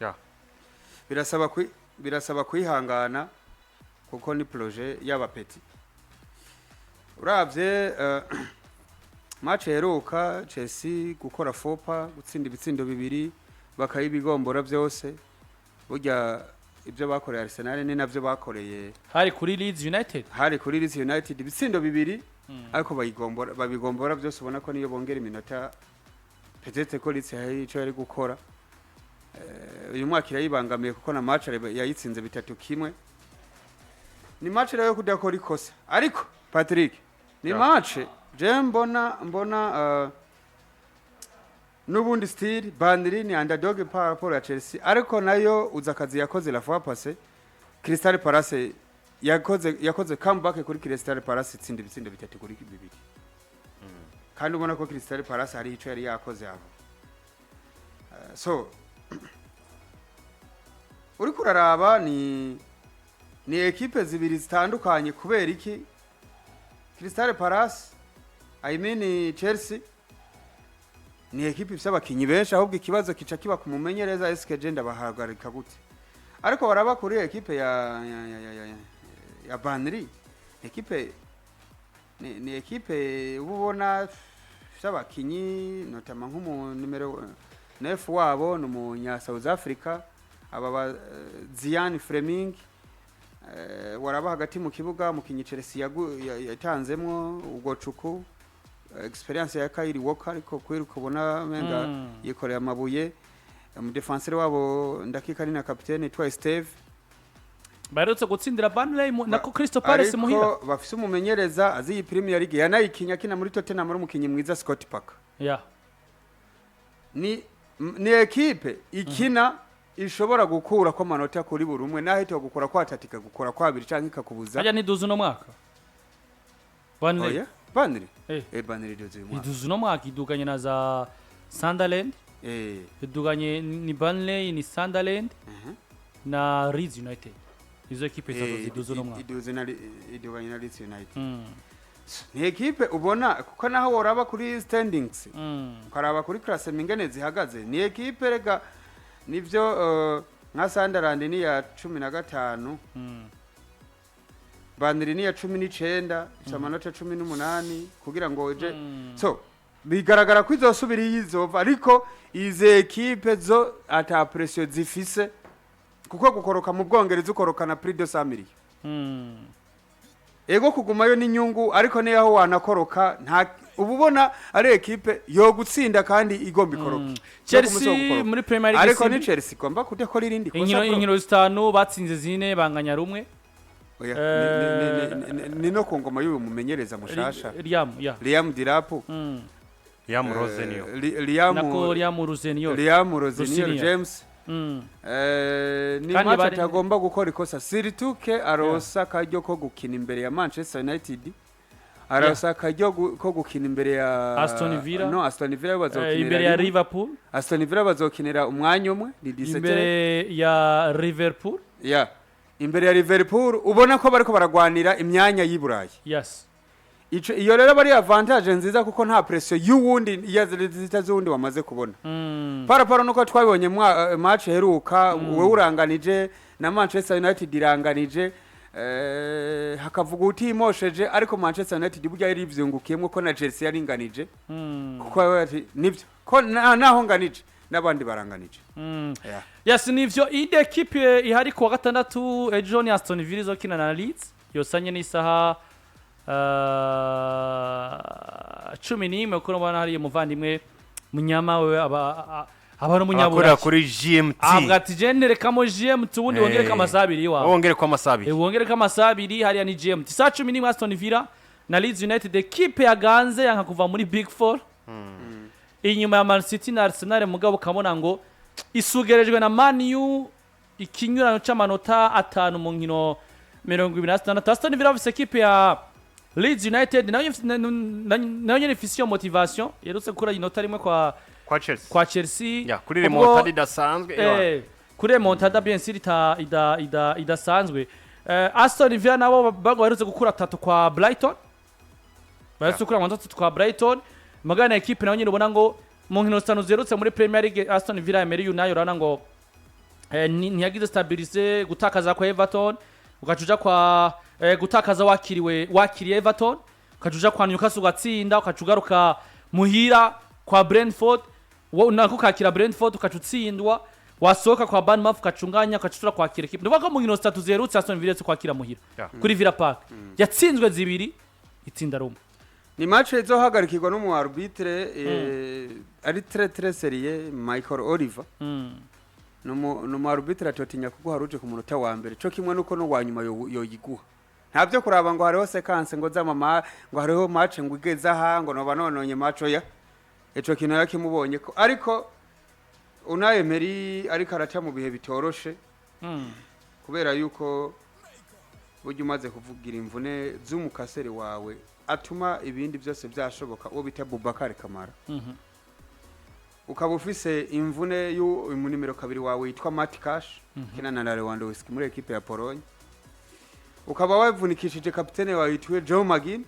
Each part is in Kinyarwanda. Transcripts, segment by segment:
yeah. birasaba kwihangana kuko ni projet y'abapeti uravye match heruka Chelsea gukora fopa gutsinda ibitsindo bibiri bakayibigombora byose burya ibyo bakoreye Arsenal ni navyo bakoreye hari kuri Leeds United ibitsindo bibiri ariko babigombora byose ubona ko niyo bongera iminota peut-être ko Leeds ico yari gukora uyu mwaka irayibangamiye kuko na match yayitsinze 3-1 ni match rero kudakora ikosa ariko Patrick ni match je mbona nubundi still Landry ni underdog par rapport à Chelsea ariko nayo uzakazi yakoze la fois passée Crystal Palace yakoze comeback kuri Crystal Palace itsinda ibitsindo 3 kuri 2 kandi ubona ko Crystal Palace ari ico yari yakoze aho so uri kuraraba ni equipe zibiri zitandukanye kubera iki Crystal Palace I mean Chelsea ni equipe ifite abakinyi benshi ahubwo ikibazo kica kiba kumumenyereza SK Genda bahagarika gute ariko baraba kuri equipe ya Landry equipe ni equipe ubona ifite abakinyi notama nk'umu numero 9 wabo no mu South Africa aba Zian Fleming waraba hagati mu kibuga mukinyi Chelsea yatanzemwo ubwo cuku experience ya Kyle Walker ariko kwiruka ubona menga yikoreye amabuye mu defenseur wabo ndakika ni na capitaine twa Steve barutse gutsindira Burnley nako Crystal Palace muhira ariko bafise umumenyereza azi iyi Premier League yanayikinya kina muri Tottenham muri umukinyi mwiza Scott Parker ni equipe ikina ishobora gukura ko manota kuri buri umwe nahita gukora kwa tatika gukora kwa biri canke ikakubuza ajya niduzu no mwaka Burnley Burnley iduzu no mwaka iduganye na za Sunderland iduganye ni Burnley ni Sunderland na Leeds United izo equipe zazo ziduzu no mwaka iduganye na Leeds United ni equipe ubona kuko naho woraba kuri standings karaba kuri classement ingene zihagaze ni equipe rega nivyo nka Sunderland ni ya 15 Burnley ni ya 19 isamanota 18 kugira ngo je so bigaragara ko izosubira yizova ariko ize equipe zo ata pressure zifise kuko gukoroka mu Bwongereza ukorokana prix de 100 millions ego kugumayo ni nyungu ariko ne yaho wanakoroka nta ububona ari equipe yo gutsinda kandi igomba ikoroka Chelsea muri Premier League ariko ni Chelsea komba kudakora irindi kosa inkino zitanu batsinze zine banganya rumwe ni no kongoma y'uyu mumenyereza mushasha Liam Dirapu Liam Rosenio Liam Rosenio James ni match atagomba gukora ikosa Sirituke arosa kajyo ko gukina imbere ya Manchester United arosa kajyo ko gukina imbere ya Aston Villa bazokinira imbere ya Liverpool Aston Villa bazokinira umwanya umwe ni 17 imbere ya Liverpool imbere ya Liverpool ubona ko bariko baragwanira imyanya y'Iburayi iyo rero bari advantage nziza kuko nta pressure y'uwundi zitazundi wamaze kubona paraparo nuko twabonye match heruka we uranganije na Manchester United iranganije hakavuga utimosheje ariko Manchester United burya yari ivyungukiyemo ko na Chelsea yaringanije kuko nivyo ko naho nganije nabandi baranganije nivyo ide equipe ihari ku wa gatandatu ejo ni Aston Villa izokina na Leeds yosanye n'isaha 11 uko ubona hari umuvandimwe munyama we abana umunyabura akora kuri GMT abwati genere kamo GMT ubundi wongere kamasabiri iwawe wongere kamasabiri hariya ni GMT saa 11 Aston Villa na Leeds United equipe yaganze yanka kuva muri Big 4 inyuma ya Man City na Arsenal mugabo kamona ngo isugerejwe na Man U ikinyurano c'amanota 5 mu nkino 26 Aston Villa vs equipe ya Leeds United nayo nyene ifise motivation yerutse kura inota rimwe kwa Chelsea kuri remontada idasanzwe kuri remontada bien sûr idasanzwe Aston Villa nabo bago yerutse gukura 3 kwa Brighton barutse gukura 3 kwa Brighton magana equipe nayo nyene ubona ngo mu nkino 5 zerutse muri Premier League Aston Villa emerewe nayo rana ngo ntiyagize stabilize gutakaza kwa Everton ukacuja kwa gutakaza wakiriye Everton ukacuja kwa Newcastle ugatsinda ukacugaruka muhira kwa Brentford nako kakira Brentford ukacutsindwa wasohoka kwa Bournemouth ukacunganya ukacutura kwakira equipe ndavuga ko mu nkino 3 zerutse Aston Villa cyo kwakira muhira kuri Villa Park yatsinzwe zibiri itsinda rumwe ni match zo hagarikirwa no mu arbitre ari très sérieux Michael Oliver no mu arbitre atotinya kuguha ruje ku munota wa mbere cyo kimwe nuko no wanyuma yoyiguha ntabyo kuraba ngo hariho sequence ngo zamama ngo hariho match ngo igeze aha ngo no banononye match oya eco kintu yakimubonye ko ariko Unai ariko araca mu bihe bitoroshe kubera yuko buryo umaze kuvugira imvune z'umukasere wawe atuma ibindi byose byashoboka uwo bita Boubacar Kamara ukaba ufise imvune mu nimero 2 wawe yitwa Matt Cash kinana na Lewandowski muri equipe ya Pologne ukaba wavunikishije kapitene wawe yitwa Joe Magin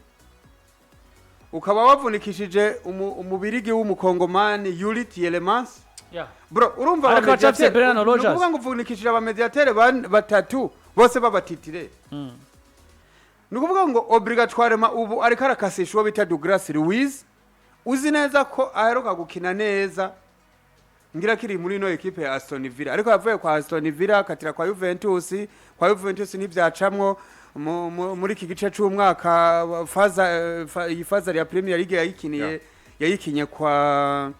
ukaba wavunikishije umubirigi w'umukongomani Yuri Tielemans bro urumva uvuga ngo uvunikishije abamediatere batatu bose babatitire nukuvuga ngo obligatoirement ubu ariko arakasisha uwo bita Douglas Luiz uzi neza ko aheruka gukina neza ngira kiri muri no equipe ya Aston Villa ariko yavuye kwa Aston Villa katira kwa Juventus ntibyacamwo muri iki gice cy'umwaka faza ya Premier League yayikinye kwa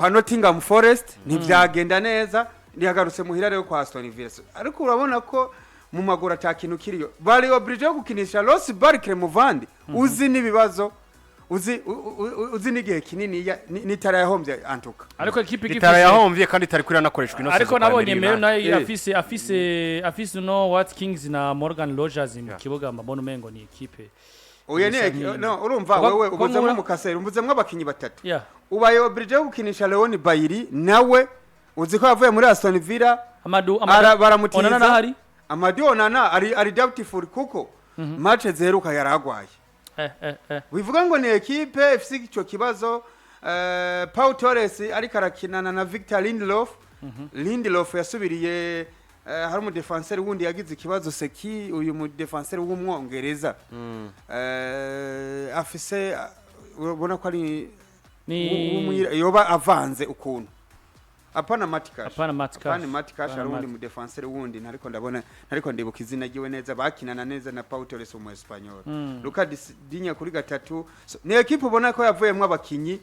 Nottingham Forest ntibyagenda neza ndihagarutse muhira rero kwa Aston Villa ariko urabona ko mu magora atakintu kiriyo bari oblige yo gukinisha Ross Barkley muvandi uzi nibibazo uzi nigihe kinini nitara yahombye antuka ariko equipe itara yahombye kandi tari kuri nakoreshwa ino ariko nabonye mbere nayo afise no Watkins na Morgan Rogers mu kibuga mbona umengo ni equipe oya no urumva wewe ubuzemo umukasere umbuzemo abakinyi batatu ubaye oblige yo gukinisha Leon Bailly nawe uzi ko yavuye muri Aston Villa baramutiza Amadou Onana ari doubtful kuko match zeruka yaragwaye wivuga ngo ni equipe ifise icyo kibazo Pau Torres ari karakinana na Victor Lindelof yasubiriye hari mu defenseur wundi yagize ikibazo seki uyu mu defenseur w'umwongereza afise ubona ko ari yoba avanze ukuntu apana matikash arundi mu defenseur wundi nariko ndibuka izina giwe neza bakinana neza na Pau Torres mu Espanyol Lucas Digne kuri gatatu ni equipe ubona ko yavuyemwe abakinyi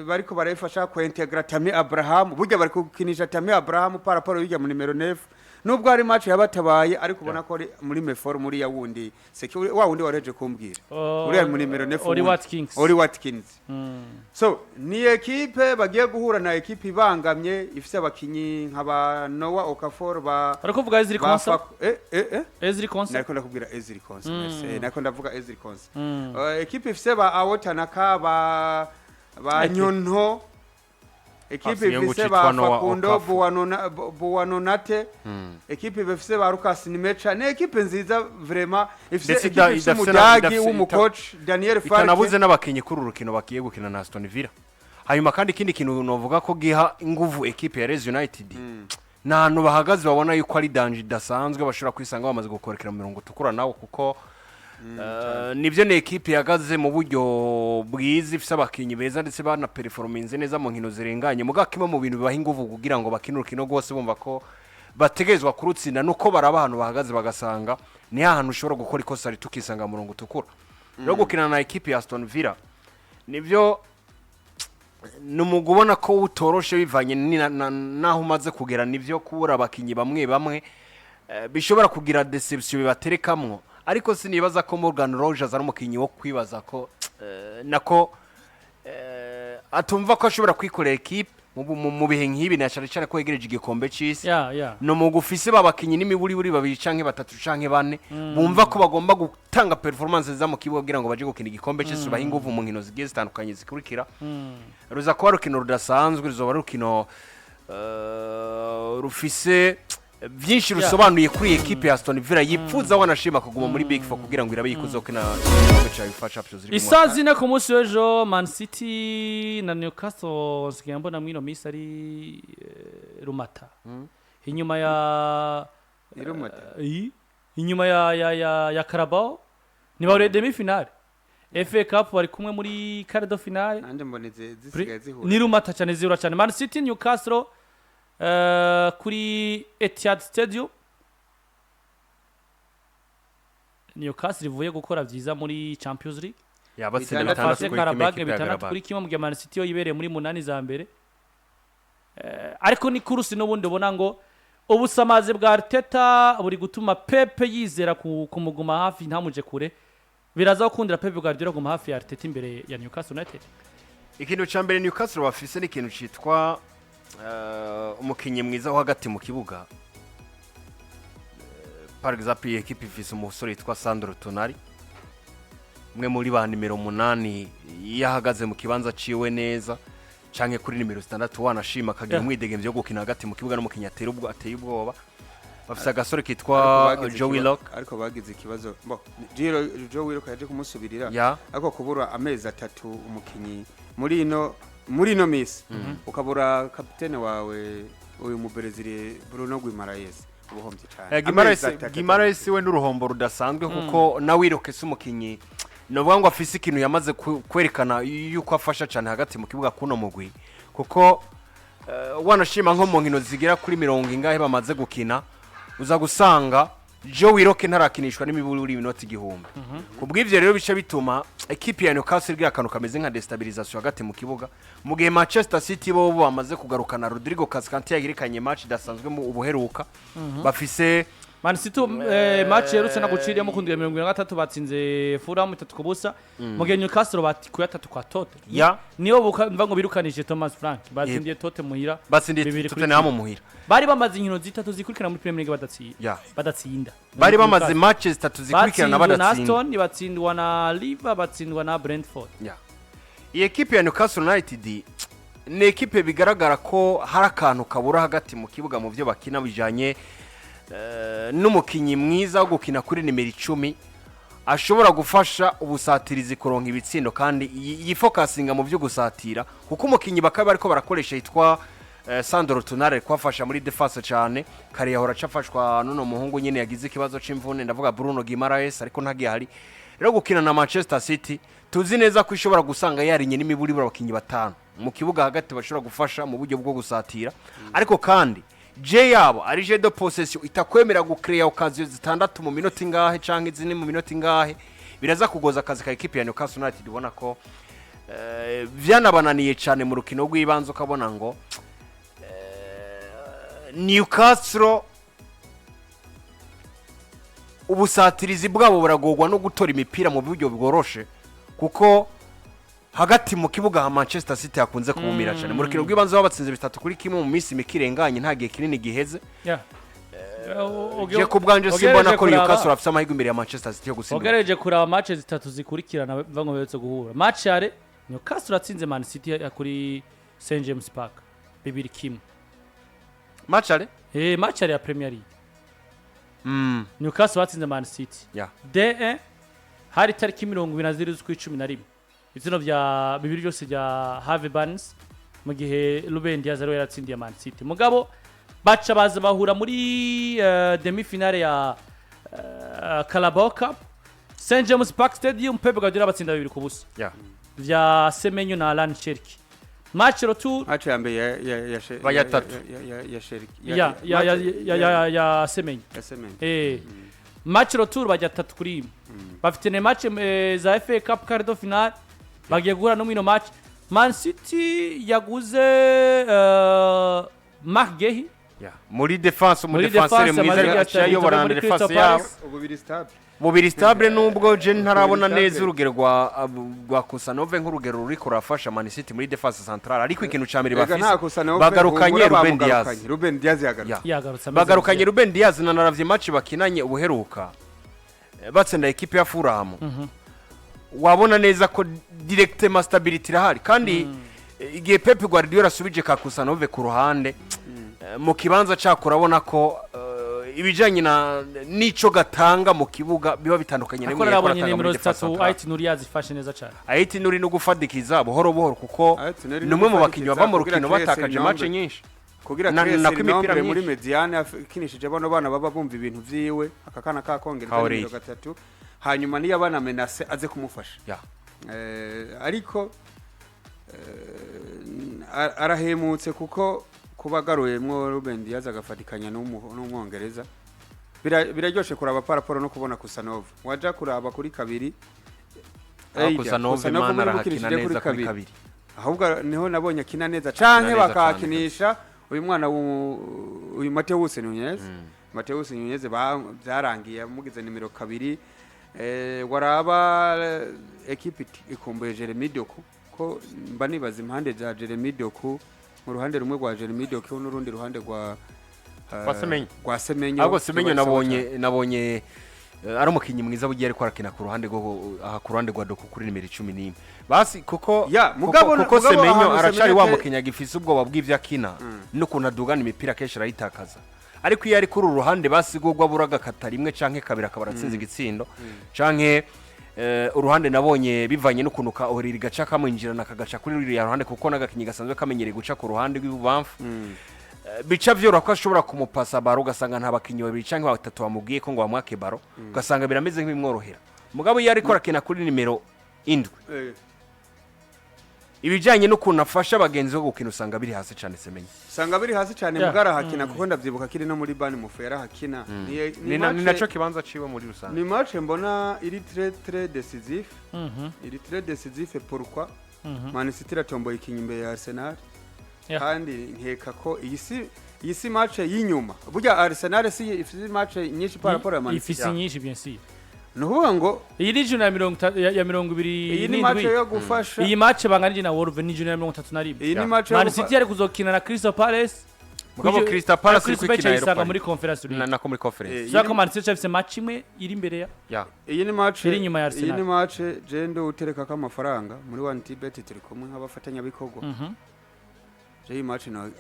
bariko barayifasha ko integra Tammy Abraham burya bari kukinisha Tammy Abraham paraporo yijya mu numero 9 nubwo ari match yabatabaye ariko ubona ko muri mefor muri ya wundi wa wundi wareje kumbwira uri mu numero 9 Oli Watkins so ni equipe bagiye guhura na equipe ibangamye ifise abakinyi nkaba Noah Okafor ariko vuga Ezri Konsa Ezri Konsa nariko ndakubwira Ezri Konsa nariko ndavuga Ezri Konsa equipe ifise ba Awotanaka ba Nyonto equipe ifise ba Facundo Buwanonate equipe ifise ba Lucas Nimecha ne equipe nziza vraiment ifise umudagi w'umucoach Daniel Farke itanabuze n'abakinyi kuri urukino bakiye gukina na Aston Villa hanyuma kandi ikindi kintu novuga ko giha inguvu equipe ya Leeds United nanu bahagaze babona yuko ari danger dasanzwe bashobora kwisanga bamaze gukorekera mu mirongo tukura nawo kuko nivyo ne equipe yagaze mu buryo bwizi ifise abakinyi beza ndetse bana performance neza mu nkino zirenganye mugakima mu bintu bibaha inguvu kugira ngo bakinure kino gose bumva ko bategezwa kurutsinda nuko baraba hano bahagaze bagasanga ni ahantu ushobora gukora ikosa ritukisanga mu murongo tukura rero gukina na equipe ya Aston Villa nivyo numugubona ko utoroshe bivanye naho umaze kugera nivyo kubura abakinyi bamwe bishobora kugira deception bibaterekamwo ariko sinibaza ko Morgan Rogers ari umukinyi wo kwibaza ko nako atumva ko ashobora kwikorera equipe mu bihe nk'ibi na cyane ko yegereje igikombe cy'isi no mu gufise babakinyi n'imiburi babiri canke batatu canke bane bumva ko bagomba gutanga performance za mu kibuga kugira ngo baje gukina igikombe cy'isi baha inguvu mu nkino zigiye zitandukanye zikurikira ruza ko rukino rudasanzwe ruzoba rukino rufise byinshi rusobanuye kuri equipe ya Aston Villa yipfuza wanashima kuguma muri Big Four kugira ngo irabe yikuzokina isazi na ku munsi w'ejo Man City na Newcastle zigamba na mwino misi ari Rumata inyuma ya Rumata inyuma ya Carabao ni ba demi finale FA Cup bari kumwe muri quart de finale nande mboneze zisigaye zihura ni Rumata cyane zihura cyane Man City Newcastle kuri Etihad Stadium Newcastle ivuye gukora byiza muri Champions League yabatsinda bitandatu kuri kimwe mu gihe Man City yo yibereye muri 8 za mbere ariko ni kurusi n'ubundi ubona ngo ubusamaze bwa Arteta buri gutuma Pepe yizera kumuguma hafi ntamuje kure biraza gukundira Pepe Guardiola guma hafi ya Arteta imbere ya Newcastle United. Ikintu cya mbere Newcastle bafise n'ikintu citwa umukinyi mwiza wo hagati mu kibuga. Par exemple equipe ifise umusore yitwa Sandro Tonali umwe muri ba nimero 8 yahagaze mu kibanza ciwe neza canke kuri nimero 6 wanashima kagira umwidegembye yo gukina hagati mu kibuga n'umukinyi ateye ubwoba bafise agasore kitwa Joe Willock ariko bagize ikibazo Joe Willock yaje kumusubirira ariko kubura amezi 3 umukinyi muri no miss ukabura kapitene wawe uyu mu Brazil Bruno Guimaraes ubuhomvye cyane Guimaraes we n'uruhombo rudasanzwe kuko na Willock se umukinyi novuga ngo afise ikintu yamaze kwerekana yuko afasha cyane hagati mu kibuga kuno mugwi kuko wanashima nko mu nkino zigera kuri 70 ingahe bamaze gukina uza gusanga Joe Willock ntarakinishwa n'imiburi iminota 1000 kubw'ivyo rero bice bituma equipe ya Newcastle igira akantu kameze nka destabilisation hagati mu kibuga mu gihe Manchester City bo bamaze kugarukana Rodrigo Cascante yagirikanye match idasanzwe mu ubuheruka bafise Man City match yerutse na guciriye mu kundira 73 batsinze Fulham 3-0 mu gihe Newcastle batikuye 3 kwa Tottenham niyo mva ngo birukanije Thomas Frank batsindiye Tottenham muhira batsindiye Tottenham muhira bari bamaze inkino zitatu zikurikirana muri Premier League badatsinda bari bamaze matches 3 zikurikirana badatsinda Aston batsindwa na Liverpool batsindwa na Brentford iyi equipe ya Newcastle United ni equipe bigaragara ko hari akantu kabura hagati mu kibuga mu byo bakina bijanye n'umukinyi mwiza wo gukina kuri nimero 10 ashobora gufasha ubusatirizi kuronka ibitsindo kandi yifokasinga mu byo gusatira kuko umukinyi bakaba ariko barakoresha yitwa Sandro Tonali kwafasha muri defense cyane kare yahora cafashwa nuno muhungu nyene yagize ikibazo c'imvune ndavuga Bruno Guimaraes ariko ntagiye hari rero gukina na Manchester City tuzi neza ko ishobora gusanga yarinye n'imiburi b'abakinyi batanu mu kibuga hagati bashobora gufasha mu buryo bwo gusatira ariko kandi yabo ari je de possession itakwemera gukreya occasion zitandatu mu minota ingahe canke zine mu minota ingahe biraza kugoza akazi ka equipe ya Newcastle United ubona ko vyanabananiye cyane mu rukino rw'ibanzo kabona ngo Newcastle ubusatirizi bwabo buragogwa no gutora imipira mu buryo bworoshe kuko hagati mu kibuga ha Manchester City hakunze kubumira cyane mu rukino rw'ibanze babatsinze 3-1 mu minsi mikirenganye nta gihe kinini giheze je kubwanje simbona ko Newcastle afite amahirwe imbere ya Manchester City yo gusimba ogereje kuraba match zitatu zikurikirana vango betse guhura match yare Newcastle atsinze Man City kuri St James Park 2-1 match yare match yare ya Premier League Newcastle atsinze Man City de hari tariki 20 z'ukwi-11 izino vya bibiri byose bya Harvey Barnes mu gihe Ruben Diaz ari yaratsindiye Man City mugabo baca baza bahura muri demi finale ya Carabao Cup St James Park Stadium Pepe Guardiola batsinda 2-0 vya Semenyo na Alan Cherki match retour match ya mbere ya Semenyo match retour bajya 3-1 bafite ne match za FA Cup quart de finale bagiye guhura no mwino match Man City yaguze Mark Gehi muri defense mwiza yaciye barande defense yabo ububiri stable nubwo je ntarabona neza urugero rwa Kusanove nk'urugero ruri kurafasha Man City muri defense centrale ariko ikintu cyamiri bafise bagarukanye Ruben Diaz yagarutse bagarukanye Ruben Diaz na naravye match bakinanye ubuheruka batsinda equipe ya Fulham wabona neza ko directement stability irahari kandi igihe Pep Guardiola asubije ka Kusanove ku ruhande mu kibanza cyakora abona ko ibijanye na nico gatanga mu kibuga biba bitandukanye n'imwe yakoranye nimero 3 Ait Nuri yazifashe neza cyane Ait Nuri no gufadikiza buhoro buhoro kuko numwe mu bakinyi bava mu rukino batakaje match nyinshi kugira Tracy nombre muri mediane akinishije bano bana baba bumva ibintu vyiwe akakana kakongereza nimero 3 hanyuma niyo abana menace aze kumufasha ariko arahemutse kuko kubagaruyemwo Ruben Diaz agafatikanya n'umwongereza biraryoshe kuraba paraporo no kubona Kusanova waja kuraba kuri kabiri Kusanova imana arakina neza kuri kabiri ahubwo niho nabonye akina neza canke bakakinisha uyu mwana uyu Mateus Nunez Mateus Nunez byarangiye mugize nimero 2 waraba equipe ikumbuye Jeremy Doku ko mba nibaza impande za Jeremy Doku mu ruhande rumwe rwa Jeremy Doku n'urundi ruhande rwa Semenyo ahubwo Semenyo nabonye ari umukinyi mwiza bugiye ariko arakina ku ruhande rwa Doku kuri nimero 11 basi kuko Semenyo aracari wa mukinya gifise ubwoba bw'ivyo akina no kunadugana imipira kenshi arayitakaza ariko iyo ari kuri uruhande basigurwa buraga katarimwe canke kabira kabaratsinze igitsindo canke uruhande nabonye bivanye n'ukuntu ka oriri gaca kamwinjirana kagaca kuri ruriya ruhande kuko nagakinyi gasanzwe kamenyereye guca ku ruhande rw'ibubamfu bica vyora ko ashobora kumupasa baro ugasanga nta bakinyi babiri canke batatu bamubwiye ko ngo bamwake baro ugasanga birameze nk'ibimworohera mugabo iyo ari ko arakina kuri nimero 7 ibijanye n'ukuntu afasha abagenzi bo gukina usanga biri hasi cyane Semenyo mugara hakina kuko ndavyibuka kiri no muri bani mufera hakina ni naco kibanza ciwe muri rusange ni match mbona iri très décisif iri très décisif pourquoi Man City ratomboye ikinyi imbere ya Arsenal kandi nkeka ko iyi si match y'inyuma burya Arsenal si ifite match nyinshi par rapport ya Man City ifite nyinshi bien sûr nuvuga ngo iyi ni juna ya 20 iyi ni match yo gufasha iyi match bangana na Wolves ni juna ya 31 iyi ni match Man City yari kuzokina na Crystal Palace mugabo Crystal Palace iri kwikina Europa muri conference na muri conference saka Man City ifite match imwe iri imbere ya iyi ni match iri nyuma ya Arsenal iyi ni match jendo utereka ka amafaranga muri 1tbet turi kumwe nk'abafatanya bikorwa iyi match na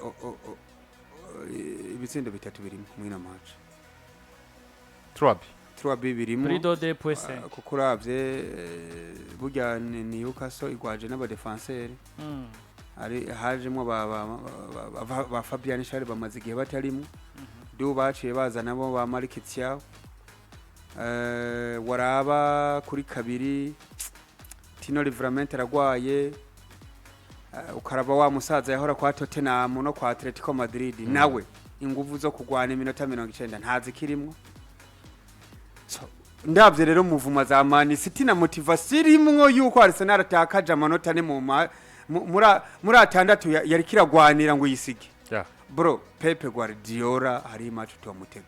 ibitsindo bitatu birimo muri na match 3 birimo Prido de Poisse kuko uravye burya ni Newcastle igwaje n'abadefenseur ari hajemo ba Fabian Schär bamaze igihe batarimo du baciye baza nabo ba Marquinhos waraba kuri kabiri Tino Livramento aragwaye ukaraba wa musaza yahora kwa Tottenham no kwa Atletico Madrid nawe inguvu zo kugwana iminota 90 ntazikirimo ndavye rero muvuma za Man City na motivation irimwo yuko Arsenal atakaje amanota ne muri atandatu yari kiragwanira ngo yisige bro Pep Guardiola hari match twamutega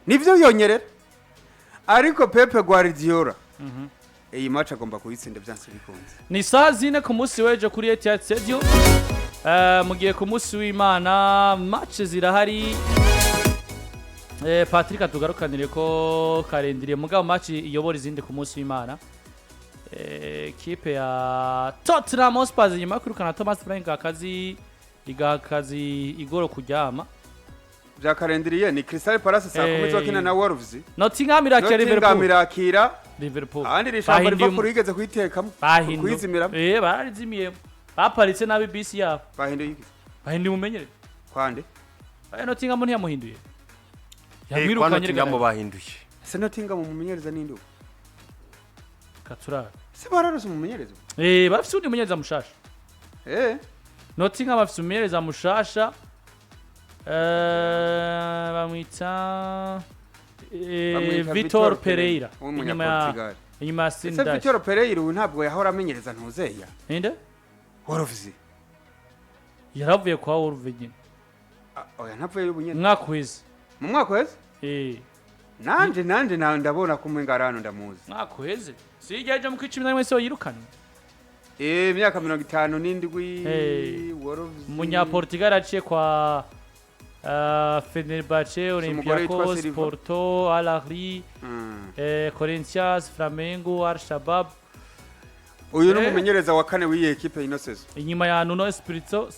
nivyo yonyerera ariko Pep Guardiola iyi match agomba kuyitsinda byanse bikunze ni saa zine ku munsi wejo kuri Etihad Stadium mugiye ku munsi w'Imana match zirahari Patrick atugarukanire ko karendiriye mugabo match iyobora izindi ku munsi w'Imana equipe ya Tottenham Hotspur nyuma kwirukana Thomas Frank akazi igoro kujyama bya karendiriye ni Crystal Palace saa 10 zokina na Wolves Nottingham irakira Liverpool andi rishamba Liverpool igeze kuyitekamo kuyizimira barizimiye baparitse nabi BC yabo bahinduye mumenyere kwande Nottingham ntiyamuhinduye yamwirukanye Nottingham bahinduye se Nottingham mumenyereza n'indu Katura se bararose mumenyereza bafite undi mumenyereza mushasha Nottingham bafite umumenyereza mushasha bamwita Vitor Pereira inyuma ya Sindash Vitor Pereira ntabwo yahora amenyereza ntuzeya inde Wolves yaravuye kwa Wolves nyine oya ntavuye y'ubunyene mwaka wese mu mwaka wese nanje ndabona kumwe ngarano ndamuzi mwaka wese sigeje mu 11 se yirukanye imyaka 57 Wolves munya Portugal aciye kwa Fenerbahce, Olympiacos, Porto, Al Ahly, Corinthians, Flamengo, Al-Shabaab. Uyu n'umumenyereza wa kane w'iyi equipe ino sezo. Inyuma ya Nuno Espirito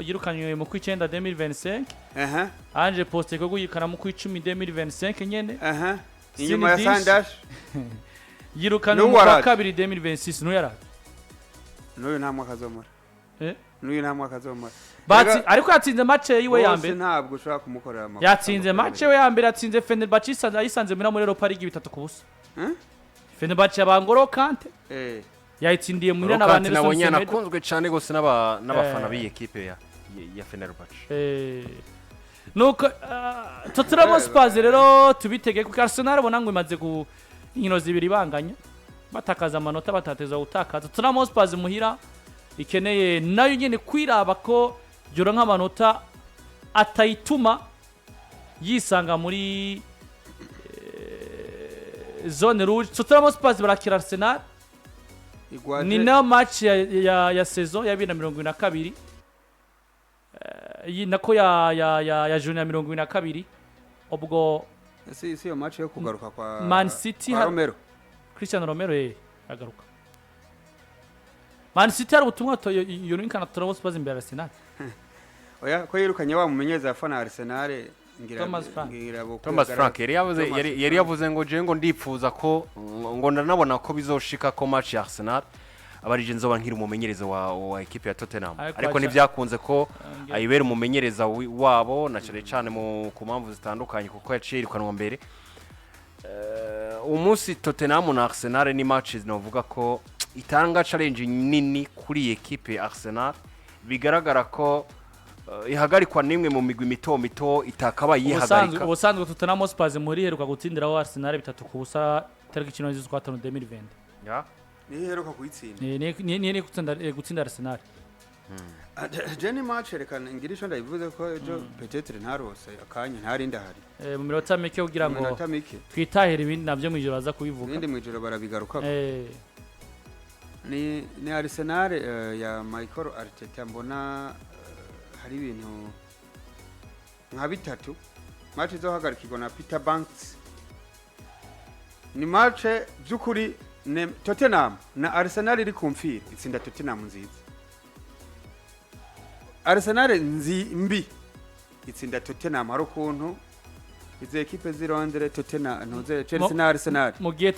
yirukanywe mu 9 2025. Anje poste ko yirukana mu 10 2025 nyene. Inyuma ya Sandash. Yirukanywe mu 2 2026 no yara. N'uyu nta mwaka azomara. n'uyu nta mwaka azomara ariko yatsinze match yiwe ya mbere ntabwo ushobora kumukorera amakosa yatsinze match we ya mbere yatsinze Fenerbahce yisanze muri Europa League 3-0 Fenerbahce abangoro Kante yayitsindiye muri na Nelson Semedo nakunzwe cyane gose n'abafana b'iyi equipe ya Fenerbahce nuko Tottenham Spurs rero tubitege ku Arsenal bona ngo imaze ku inkino zibiri banganya batakaza amanota batateza gutakaza Tottenham Spurs muhira ikeneye nayo nyene kwiraba ko joro nk'amanota atayituma yisanga muri zone rouge. Tottenham Spurs barakira Arsenal ni na match ya saison ya 2022 nako ya junior 2022 ubwo si yo match yo kugaruka kwa Man City Romero Cristiano Romero agaruka Man City hari ubutumwa yurinkana Tottenham Spurs imbere Arsenal oya ko yirukanye wa mumenyeza afana Arsenal Thomas Frank yari yavuze ngo je ngo ndipfuza ko ngo ndanabona ko bizoshika ko match ya Arsenal abarije nzoba nkiri umumenyereza wa equipe ya Tottenham ariko ntivyakunze ko ayibera umumenyereza wabo na cyane mu kumamvu zitandukanye kuko yacirukanwa mbere umunsi Tottenham na Arsenal ni matches novuga ko itanga challenge nini kuri equipe ya Arsenal bigaragara ko ihagarikwa nimwe mu migwi mito itakaba yihagarika ubusanzwe Tottenham Spurs muri heruka gutsindira wa Arsenal 3-0 tariki kino z'ukwa 2020 ni heruka kuyitsinda ni gutsinda Arsenal Jenny match rekana ingirisho ndayivuze ko ejo peut-être ntarose akanya ntari ndahari mu minota mike kugira ngo twitahire ibindi navyo mwijoro aza kubivuga ibindi mwijoro barabigaruka ni Arsenal ya Michael Arteta mbona hari ibintu nka bitatu match zo hagarikirwa na Peter Banks ni match byukuri Tottenham na Arsenal iri kumfira itsinda Tottenham nziza Arsenal mbi itsinda Tottenham hari ukuntu izo equipe zirondere Tottenham ntuze Chelsea na Arsenal mu gihe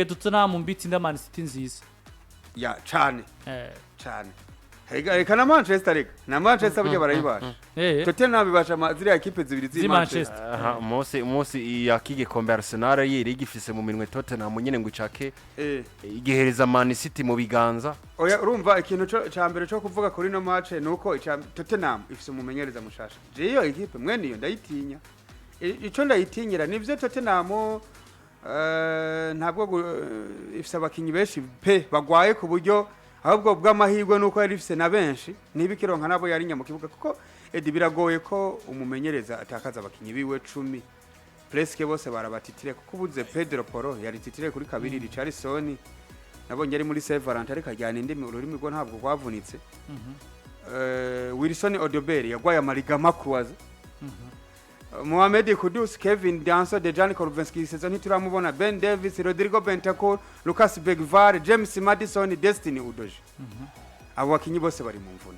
Tottenham mbi itsinda Man City nziza ya cyane Eka na Manchester na Manchester buje barayibasha Tottenham bibasha ziriya equipe zibiri zi Manchester umunsi yakige kombe Arsenal yiri igifise mu minwe Tottenham nyene ngo icake igihereza Man City mu biganza oya urumva ikintu ca mbere cyo kuvuga kuri no match nuko Tottenham ifise umumenyereza mushasha je iyo equipe mwene iyo ndayitinya ico ndayitinyira nivyo Tottenham ntabwo ifise abakinyi benshi pe bagwaye ku buryo ahubwo bw'amahirwe nuko yari ifise na benshi nibikironka nabo yari nya mu kibuga kuko biragoye ko umumenyereza atakaza abakinyi biwe 10 presque bose barabatitire kuko ubuze Pedro Porro yari titire kuri kabiri Richarlison nabonye ari muri Severant ariko ajyana indimi ururimi rwo ntabwo kwavunitse Wilson Odobert yagwaye amarigama kuwaza Mohamed Kudus, Kevin Danso, Dejan Korvenski saison ntituramubona Ben Davis, Rodrigo Bentancur, Lucas Begvar, James Madison, Destiny Udoje. Abo bakinyi bose bari mu mvune.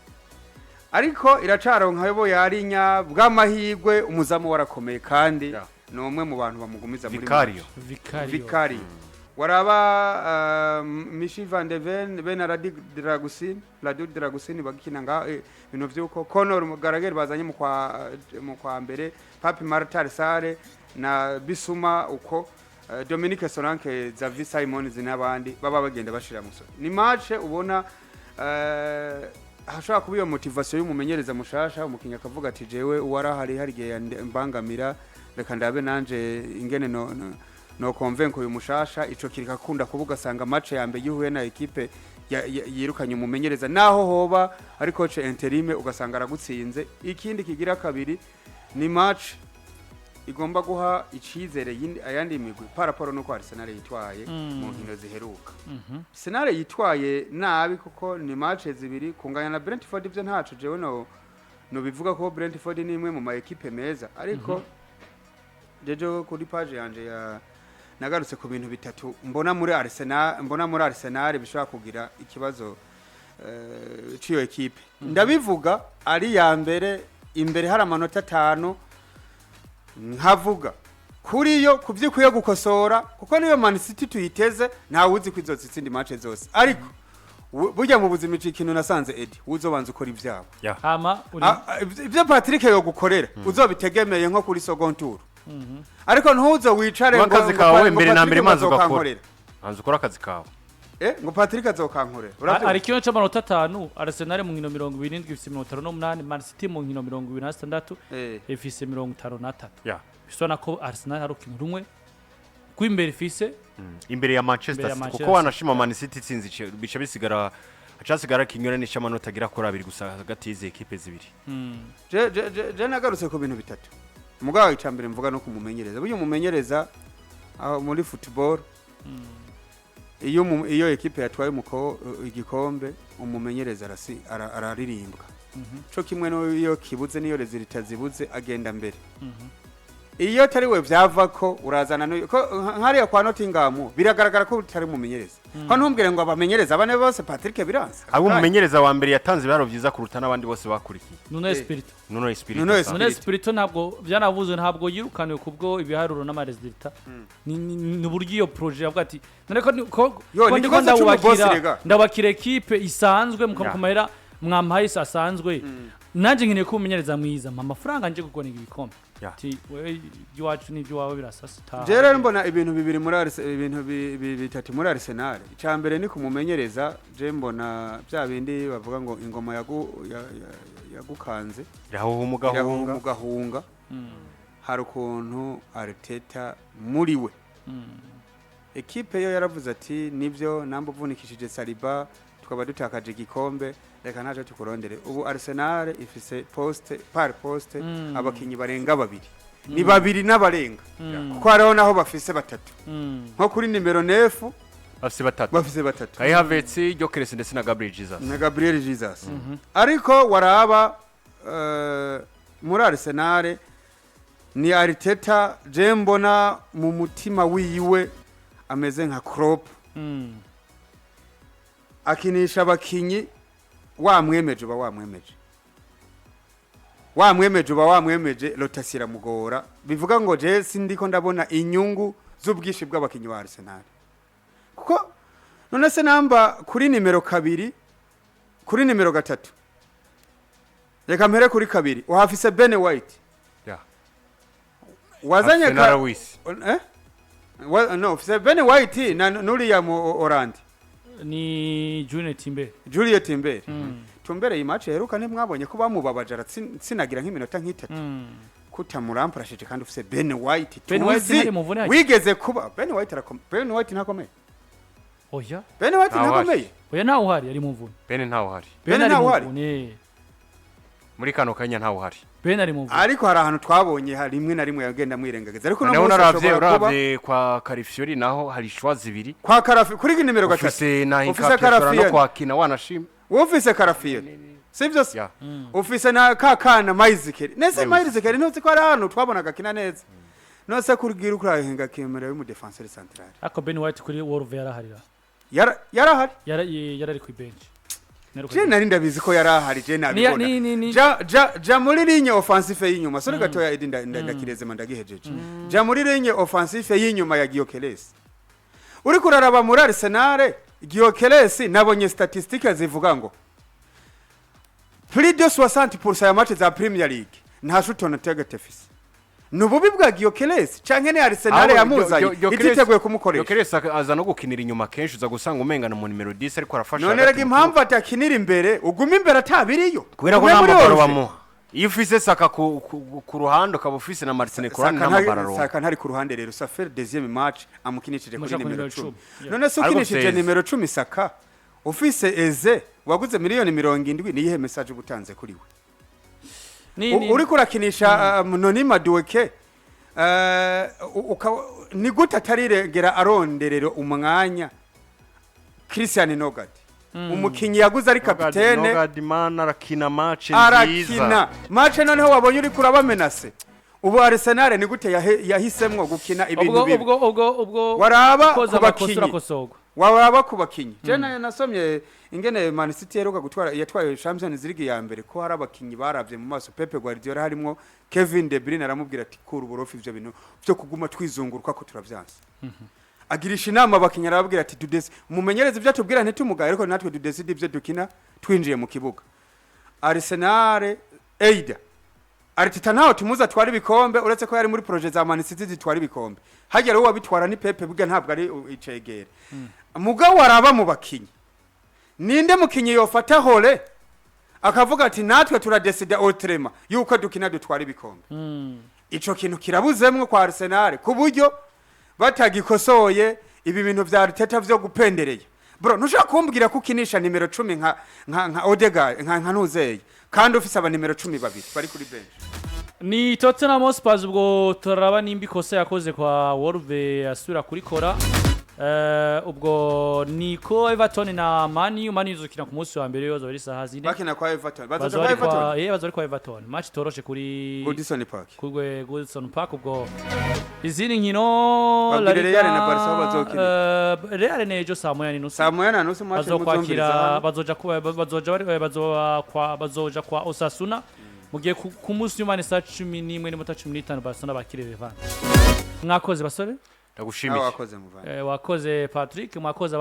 Ariko iracaronka yobo yarinya bw'amahirwe umuzamu warakomeye kandi no umwe mu bantu bamugumiza muri Vicario. Waraba Michi van de Ven, Benaradi Dragusin, Ladu Dragusin bagikina nga ibintu vyuko Conor Gallagher bazanye mu kwa mbere, Papi Martar Sare na Bisuma uko Dominique Solanke, Xavi Simon zinabandi baba bagenda bashira muso. Ni match ubona hashaka kubiyo motivation y'umumenyereza mushasha umukinya akavuga ati jewe uwarahari harigiye mbangamira reka ndabe nanje ingene no convaincre uyu mushasha ico kirikakunda kuvuga sanga match ya mbe yuhuye na equipe yirukanye umumenyereza naho hoba ari coach interime ugasanga aragutsinze ikindi kigira kabiri ni match igomba guha icizere ayandi migwi paraporo no kwa Arsenal yitwaye mu nkino ziheruka Arsenal yitwaye nabi kuko ni match zibiri kunganya na Brentford ivyo ntaco jewe no bivuga ko Brentford ni imwe mu ma equipe meza ariko jejo kuri page yanje ya nagarutse ku bintu bitatu mbona muri Arsenal bishobora kugira ikibazo ciyo equipe ndabivuga ari ya mbere imbere hari amanota 5 nkavuga kuri yo kuvyikuye gukosora kuko niyo Man City tuyiteze nta wuzi kwizotsa itsindi match zose ariko burya mu buzima ikintu nasanze Eddie uzobanza ukora ivyabo hama ibyo Patrick yo gukorera uzobitegemeye nko kuri second tour ariko ntuzo wicare ngo akazi kawe mbere na mbere manzo gakora manzo ukora akazi kawe ngo Patrick azokankorera ari kiyo c'amanota 5 Arsenal mu nkino 27 ifise 58 Man City mu nkino 26 ifise 53 bisona ko Arsenal hari ukintu rumwe kwimbere ifise imbere ya Manchester City kuko wanashima Man City tsinzi bica bisigara acasigara kinyurane c'amanota agira kora abiri gusa hagati y'izi equipe zibiri je nagarutse ku bintu bitatu mugabo icambere mvuga no kumumenyereza buryo mumenyereza muri football iyo equipe yatwaye igikombe umumenyereza araririmbwa cyo kimwe no iyo kibuze niyo rezilita zibuze agenda mbere iyo tari we vyava ko urazana ko nkariya kwa Nottingham biragaragara ko utari mumenyereza ko ntumbwire ngo abamenyereza abane bose Patrick biranza abo mumenyereza wa mbere yatanze biharo vyiza kuruta nabandi bose bakurikiye Nuno Espirito ntabwo byanavuze ntabwo yirukaniwe kubwo ibiharuro n'amaresulta ni buryo iyo projet yavuga ati none ko ndabakira equipe isanzwe mukamahera mwampaye asanzwe nanje nkeneye kumenyereza mwiza amafaranga nje gukona ibikombe ati we iwacu n'ibyo wawe birasasa je rero mbona ibintu bibiri muri ibintu bitatu muri Arsenal icambere ni kumumenyereza je mbona bya bindi bavuga ngo ingoma yagukanze yahunga hari ukuntu Arteta muri we equipe yo yaravuze ati nibyo namba uvunikishije Saliba tukaba dutakaje igikombe reka naje tukurondere ubu Arsenal ifise poste abakinyi barenga babiri ni babiri n'abarenga kuko hariho naho bafise batatu nko kuri nimero 9 bafise batatu Kai Havertz Gyökeres ndetse na Gabriel Jesus ariko waraba muri Arsenal ni Arteta je mbona mu mutima wiwe ameze nka Klopp akinisha abakinyi wamwemeje rotasira mugora bivuga ngo je sindiko ndabona inyungu z'ubwishi bw'abakinyi ba Arsenal kuko none se namba kuri nimero 2 kuri nimero 3 reka mpere kuri 2 uhafise Ben White wazanye no ufise Ben White na nuriya mu Oranje ni Juliet Timber tumbere iyi match heruka ntimwabonye ko bamubabaje sinagira nk'iminota nk'itatu kutamuramparashije kandi ufise Ben White wigeze kuba Ben White ntakomeye oya Ben White ntakomeye oya ntaho hari ari muvune Ben ntaho hari muri kano kanya ntaho hari Ben ari muvune ariko hari ahantu twabonye hari rimwe na rimwe yagenda mwirengageza ariko no uravye kwa Carafiori naho hari shwa zibiri kwa Carafiori kuri nimero 3 ufise na Carafiori no kwa kina wanashima ufise Carafiori sivyo ufise na kakana Maizikeri nese Maizikeri ntuzi ko ari hano twabonaga kina neza nose kurugira ukurahinga kemera yo mu defenseur central ako Ben White kuri Wolves yarahari ku bench je nari ndabizi ko yarahari je nabibona ja muri ligne offensive y'inyuma sore gatoya Edi ndakireze mandagihejeje ja muri ligne offensive y'inyuma ya Gyökeres uri kuraraba muri Arsenal Gyökeres nabonye statistiques zivuga ngo plus de 60% ya match za Premier League nta shoot on target efisi nububi bwa Gyökeres canke ne Arsenal yamuzaye ititeguye kumukoresha Gyökeres aza no gukinira inyuma kenshi uza gusanga umengana mu nimero 10 ariko arafasha none rega impamvu atakinira imbere uguma imbere atabiriyo kubera ko n'amabaro bamuha iyo ufise Saka ku ruhande ukaba ufise na Martinez ku ruhande n'amabaro Saka ntari ku ruhande rero ça fait deuxième match amukinishije kuri nimero 10 none se ukinishije nimero 10 Saka ufise Eze waguze miliyoni 70 niyihe message ubutanze kuri we uri kurakinisha Nonima Dueke ni gute atarirengera aronderero umwanya Christian Nogard umukinyi yaguze ari kapitene Nogard man arakina match nziza noneho wabonye uri kurabamenase ubu Arsenal ni gute yahisemwo gukina ibintu bibi ubwo waraba kubakinyi je nasomye ingene Man City yeruka yatwaye Champions League ya mbere ko hari abakinyi baravye mu maso Pepe Guardiola harimo Kevin De Bruyne aramubwira ati kura uburofi ivyo bintu byo kuguma twizunguruka ko turavyanse agirisha inama abakinnyi arababwira ati mumenyereze ibyo tubwira ntitumugaye ariko natwe tudeside ibyo dukina twinjiye mu kibuga. Arsenal Eida Arteta ntaho tumuza twari ibikombe uretse ko yari muri projet za Man City zitwara ibikombe. Hagera uwo bitwara ni Pepe buga ntabwo ari icegere. Mugabo waraba mu bakinyi. Ninde mukinyi yofata hole akavuga ati natwe turadesida Otrema yuko dukina dutwara ibikombe. Ico kintu kirabuzemwe kwa Arsenal ku buryo batagikosoye ibi bintu vya Arteta vyo gupendereye. Bro nushaka kumbwira ko ukinisha nimero 10 nka Odegaard nka Ntuzeye kandi ufise aba nimero 12 bari kuri bench. Ni Tottenham Hotspur ubwo turaba nimba ikosa yakoze kwa Wolves asubira kurikora. Ubwo niko Everton na Man U izokina ku munsi wa mbere yozo bari saha zine. Bakina kwa Everton. Bazori kwa Everton. Match toroshe kuri Goodison Park. Kugwe Goodison Park ubwo izindi nkino la Real na Barca bazokina. Real nejo saa moya n'inusu. Saa moya na nusu match muzombiriza. Bazoja kwa Osasuna. Mugiye ku munsi y'Imana saa 11 n'iminota 15 Barcelona bakire Levante. Mwakoze basore? Ndagushimiye. Wakoze muvana. Wakoze Patrick, mwakoze